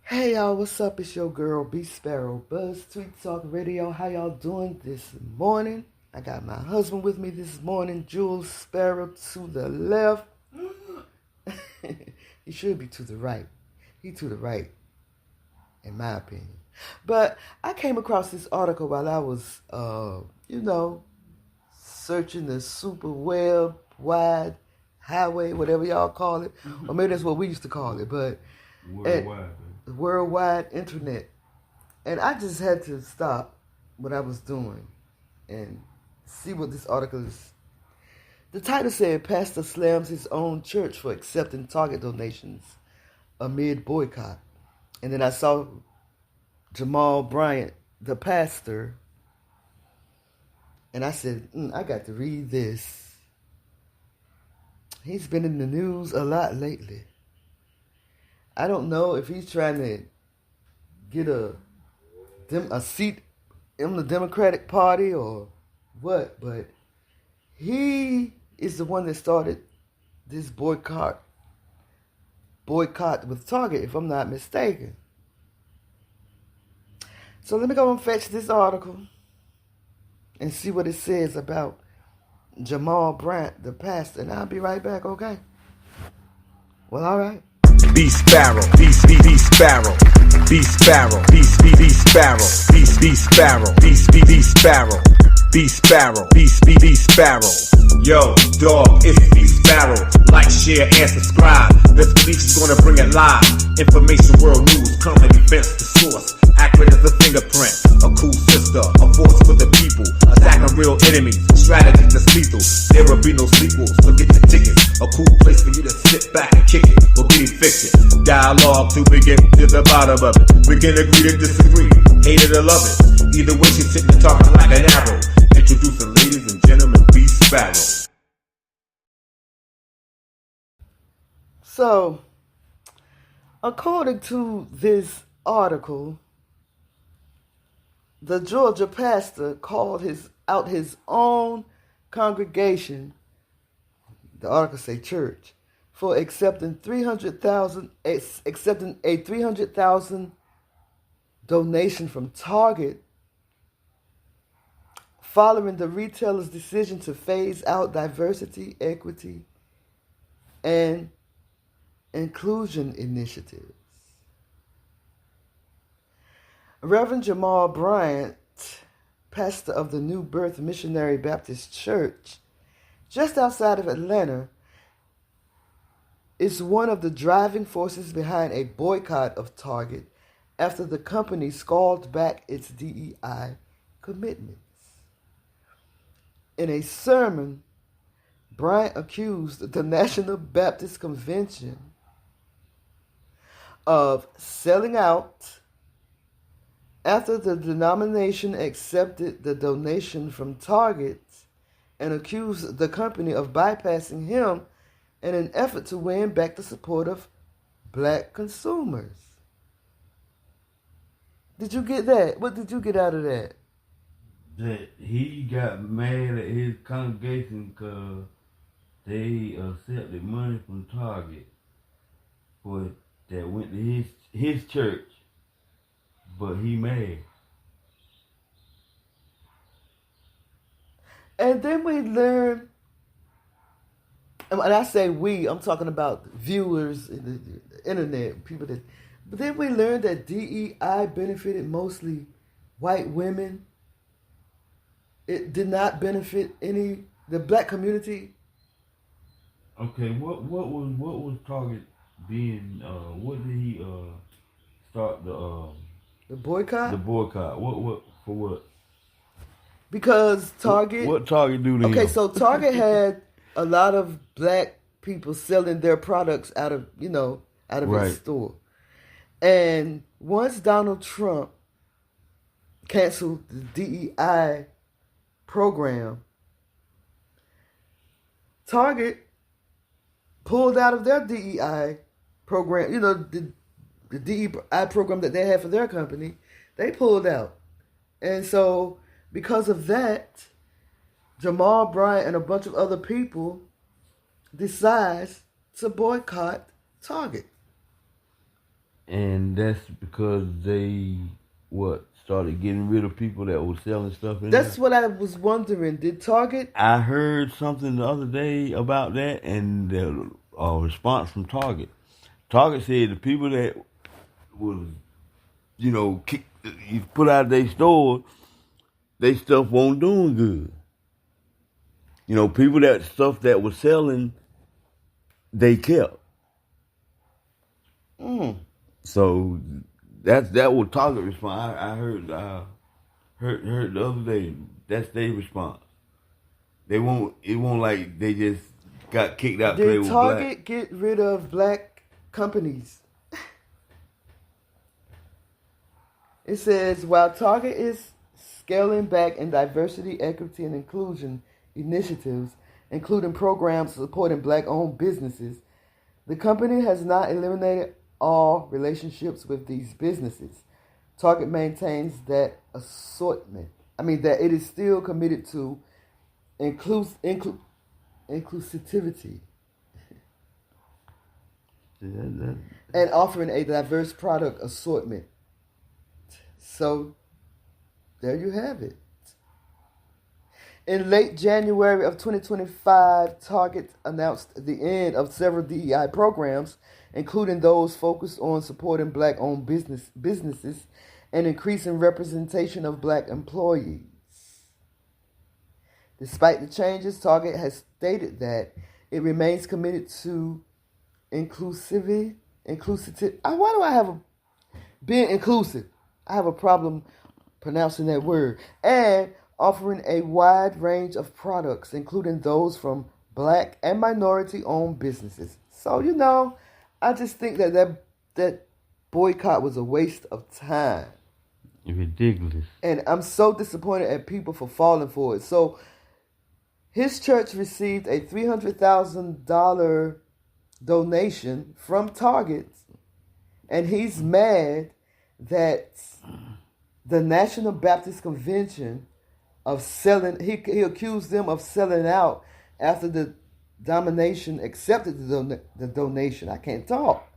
Hey y'all, what's up? It's your girl BeeSparrow, Buzzz Tweet Talk Radio. How y'all doing this morning? I got my husband with me this morning, Jules Sparrow to the left. He should be to the right. He to the right, in my opinion. But I came across this article while I was, searching the super web, wide highway, whatever y'all call it. Or maybe that's what we used to call it, but Worldwide. the worldwide internet. And I just had to stop what I was doing and see what this article is. The title said, Pastor slams his own church for accepting Target donations amid boycott. And then I saw Jamal Bryant, the pastor, and I said, I got to read this. He's been in the news a lot lately. I don't know if he's trying to get a seat in the Democratic Party or what, but he is the one that started this boycott with Target, if I'm not mistaken. So let me go and fetch this article and see what it says about Jamal Bryant, the pastor, and I'll be right back, okay? Well, all right. BeeSparrow, BeeSparrow, BeeSparrow, BeeSparrow, BeeSparrow, BeeSparrow, BeeSparrow, BeeSparrow. Yo, dog, it's BeeSparrow. Like, share, and subscribe. This release is gonna bring it live. Information, world news, current events, the source. Accurate as a fingerprint. A cool sister, a force for the people. Attacking real enemies, strategy that's lethal. There will be no sequels, so get your tickets. A cool place for you to sit back and kick it. Or be fiction. Dialogue to begin to the bottom of it. We can agree to disagree, hate it or love it. Either way, she's sitting and talking like an arrow. Introducing ladies and gentlemen, BeeSparrow. So, according to this article, the Georgia pastor called out his own congregation, the article say church, for accepting a 300,000 donation from Target following the retailer's decision to phase out diversity, equity, and inclusion initiatives. Reverend Jamal Bryant, pastor of the New Birth Missionary Baptist Church, just outside of Atlanta, is one of the driving forces behind a boycott of Target after the company scaled back its DEI commitments. In a sermon, Bryant accused the National Baptist Convention of selling out after the denomination accepted the donation from Target and accused the company of bypassing him in an effort to win back the support of black consumers. Did you get that? What did you get out of that? That he got mad at his congregation because they accepted money from Target that went to his church, but he mad. And then we learn, and when I say we, I'm talking about viewers, the internet, people that, but then we learned that DEI benefited mostly white women. It did not benefit the black community. Okay, what was Target being? What did he start the boycott? The boycott. What for what? Because Target. What Target do to him? Okay, so Target had a lot of black people selling their products out of Right. its store, and once Donald Trump canceled the DEI program, Target pulled out of their DEI program, the DEI program that they had for their company, they pulled out. And so because of that, Jamal Bryant and a bunch of other people decides to boycott Target. And that's because they started getting rid of people that were selling stuff in That's there? what I was wondering. Did Target? I heard something the other day about that, and the response from Target. Target said the people that was, put out their stores, they stuff won't doing good. People that was selling, they kept. So that was Target response. I heard the other day. That's their response. It won't like they just got kicked out. Did Target get rid of black companies? It says, while Target is scaling back in diversity, equity, and inclusion initiatives, including programs supporting black-owned businesses, the company has not eliminated all relationships with these businesses. Target maintains that that it is still committed to inclusivity. And offering a diverse product assortment. So, there you have it. In late January of 2025, Target announced the end of several DEI programs, including those focused on supporting black-owned businesses and increasing representation of black employees. Despite the changes, Target has stated that it remains committed to inclusivity. Why do I have being inclusive? I have a problem pronouncing that word. And offering a wide range of products, including those from black and minority-owned businesses. So, I just think that boycott was a waste of time. Ridiculous. And I'm so disappointed at people for falling for it. So, his church received a $300,000 donation from Target, and he's mad that the National Baptist Convention of selling, he accused them of selling out after the denomination accepted the donation. I can't talk.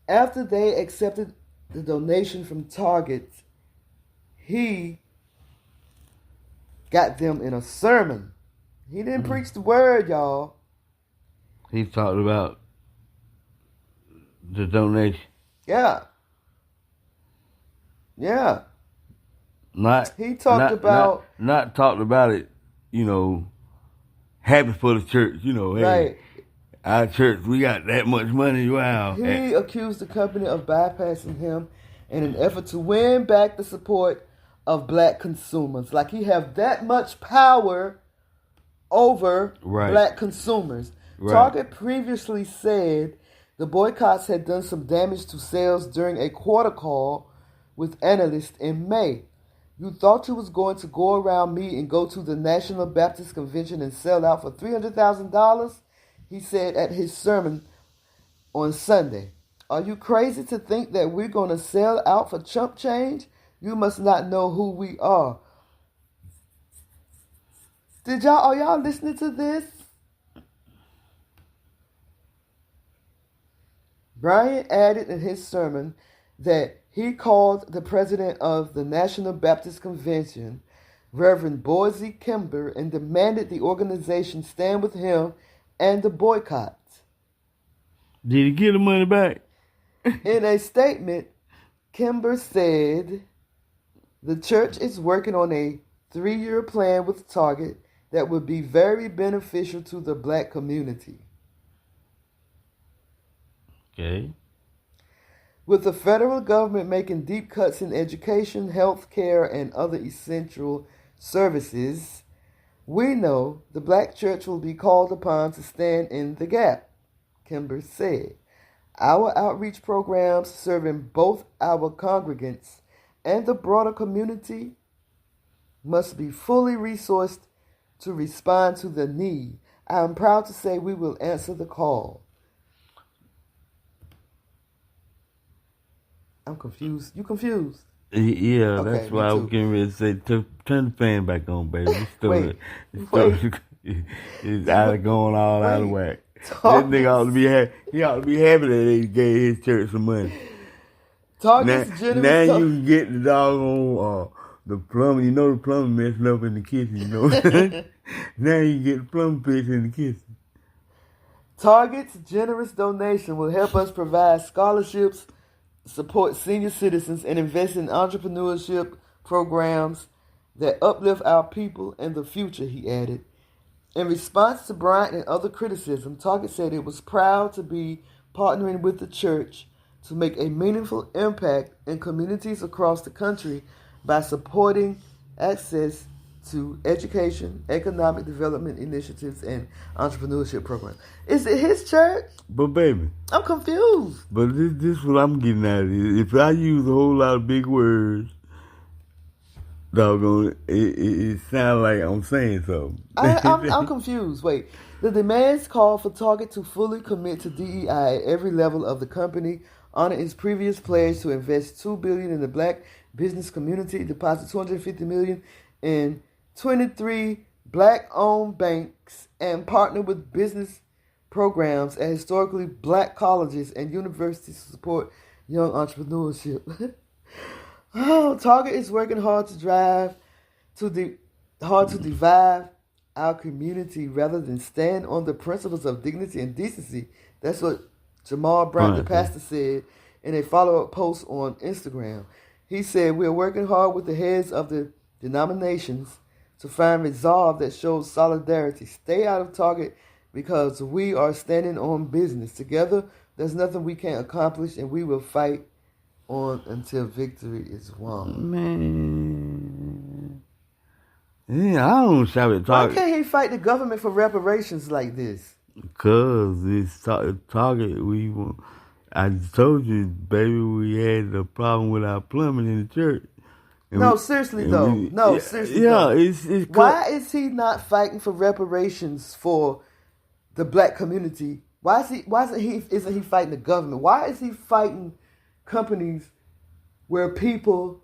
After they accepted the donation from Target, he got them in a sermon. He didn't preach the word, y'all. He talked about the donation. Yeah. Not talked about it, happy for the church, hey, right. Our church, we got that much money, wow. He accused the company of bypassing him in an effort to win back the support of black consumers. Like he have that much power over black consumers. Right. Target previously said the boycotts had done some damage to sales during a quarter call with analysts in May. You thought you was going to go around me and go to the National Baptist Convention and sell out for $300,000? He said at his sermon on Sunday. Are you crazy to think that we're going to sell out for chump change? You must not know who we are. Are y'all listening to this? Bryant added in his sermon that he called the president of the National Baptist Convention, Reverend Boycott Kimber, and demanded the organization stand with him and the boycott. Did he get the money back? In a statement, Kimber said the church is working on a 3-year plan with Target that would be very beneficial to the black community. Okay. With the federal government making deep cuts in education, health care, and other essential services, we know the black church will be called upon to stand in the gap, Kimber said. Our outreach programs serving both our congregants and the broader community must be fully resourced to respond to the need. I am proud to say we will answer the call. I'm confused. You confused? Yeah, okay, that's why I was getting ready to say, turn the fan back on, baby. It's out of going all out of whack. That nigga ought to be happy. He ought to be happy that they gave his church some money. Target's generous. Now you can get the doggone the plumbing. You know the plumbing messing up in the kitchen. You know. Now you get the plumbing fixed in the kitchen. Target's generous donation will help us provide scholarships, support senior citizens, and invest in entrepreneurship programs that uplift our people and the future, he added. In response to Bryant and other criticism, Target said it was proud to be partnering with the church to make a meaningful impact in communities across the country by supporting access to education, economic development initiatives, and entrepreneurship programs. Is it his church? But baby, I'm confused. But this is what I'm getting at. If I use a whole lot of big words, doggone, it sounds like I'm saying something. I'm confused. Wait. The demands call for Target to fully commit to DEI at every level of the company, honor its previous pledge to invest $2 billion in the black business community, deposit $250 million in 23 black-owned banks, and partner with business programs at historically black colleges and universities to support young entrepreneurship. Target is working hard to divide our community rather than stand on the principles of dignity and decency. That's what Jamal Bryant, the pastor, said in a follow-up post on Instagram. He said, "We are working hard with the heads of the denominations to find resolve that shows solidarity. Stay out of Target because we are standing on business. Together, there's nothing we can't accomplish, and we will fight on until victory is won." Man. Yeah, I don't shop at Target. Why can't he fight the government for reparations like this? Because it's Target. I told you, baby, we had a problem with our plumbing in the church. No, seriously though. Why is he not fighting for reparations for the black community? Isn't he fighting the government? Why is he fighting companies where people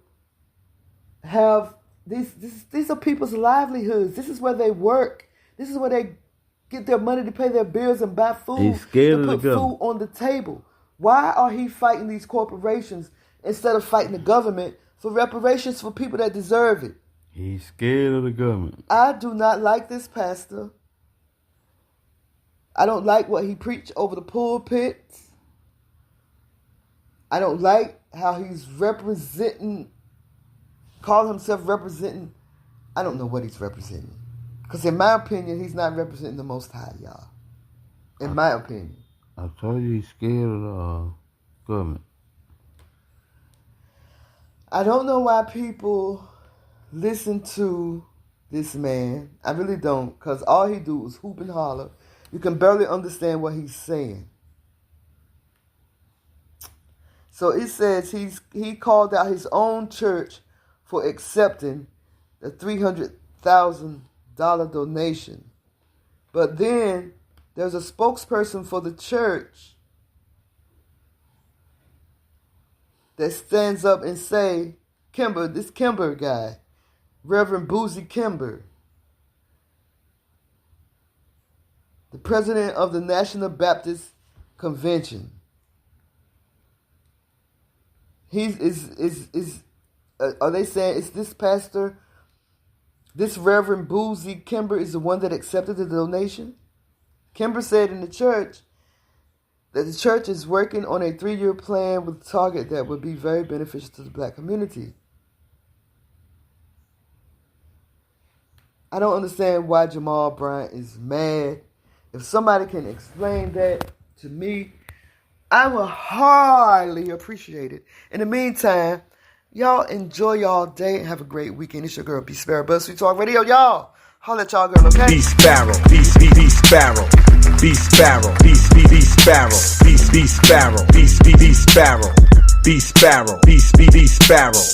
have these are people's livelihoods. This is where they work. This is where they get their money to pay their bills and buy food. He's scared to of the put food on the table. Why are he fighting these corporations instead of fighting the government for reparations for people that deserve it? He's scared of the government. I do not like this pastor. I don't like what he preached over the pulpit. I don't like how he's calling himself representing. I don't know what he's representing. Because in my opinion, he's not representing the Most High, y'all. In my opinion. I told you he's scared of the government. I don't know why people listen to this man. I really don't. Because all he do is hoop and holler. You can barely understand what he's saying. So it says he called out his own church for accepting the $300,000 donation. But then there's a spokesperson for the church that stands up and say, this Kimber guy, Reverend Boozy Kimber, the president of the National Baptist Convention. Are they saying it's this pastor, this Reverend Boozy Kimber is the one that accepted the donation? Kimber said in the church that the church is working on a 3-year plan with Target that would be very beneficial to the black community. I don't understand why Jamal Bryant is mad. If somebody can explain that to me, I will hardly appreciate it. In the meantime, y'all enjoy y'all day and have a great weekend. It's your girl, BeeSparrow, Buzzz Tweet Talk Radio. Y'all, holla at y'all girl, okay? BeeSparrow, BeeSparrow, BeeSparrow, BeeSparrow, BeeSparrow, BeeSparrow, BeeSparrow, BeeSparrow.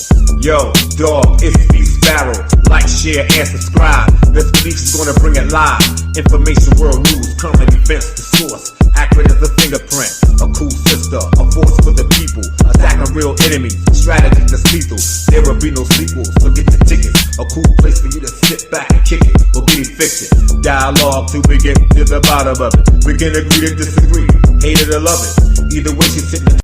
Yo, dog, it's BeeSparrow. Like, share, and subscribe. This belief is gonna bring it live. Information, world news, current events, the source. Accurate as a fingerprint. A cool sister, a force for the people. Attacking real enemies, strategy that's lethal. There will be no sequels, so get the tickets. A cool place for you to sit back and kick it or get evicted. Dialogue till we get to the bottom of it. We can agree to disagree, hate it or love it. Either way, she's sitting.